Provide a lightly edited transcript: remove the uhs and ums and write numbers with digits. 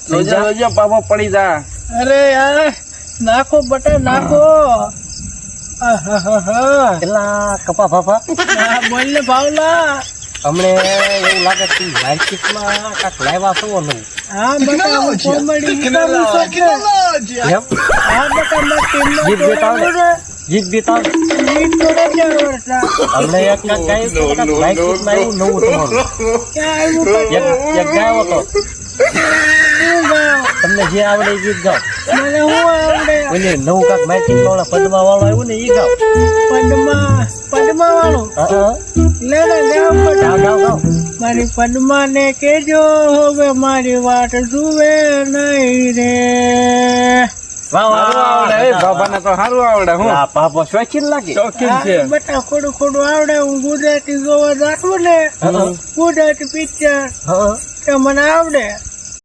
રોજા પાપો પડી જા. અરે યાર નાખો બટા નાખો. પેલા કપા બાપા બોલ ને ભાવલા. હમણે એવું લાગે કે માર્કેટમાં કાંક લાવ્યા છો નવું. હા બટા હું કોમેડી વિચારું છું કે એમ હા બટા મેં ટીમમાં જીત બેતા જીત બેતા જીત થોડા કે આવડતા. હમણે એક કાંક ગાયું હતું, કાંક માર્કેટમાં એવું નવું તમારું ક્યાં આવ્યું એક ગાયો હતો. શું ગાયો? તમને જે આવડે એ ગીત ગાઓ. મને હું આવડે? ઓલી નવું કાંક માર્કેટમાં ઓલા પદ્મા વાળો આવ્યું ને એ ગાઓ. પદ્મા વાળું હા લે ને ગાવ ગાઓ ગાઓ ગાઓ. મારી પદ્મા ને કેજો હવે મારી વાટ જુએ નહીં રે. વાહ આવડે એ બાબાને તો સારું આવડે. હું આ પાપો શોખીન લાગે. શોખીન છે. હા, બટા ખોડું આવડે. હું ગુજરાતી જોવા રાખું ને ગુજરાતી પિક્ચર હા તો મને આવડે.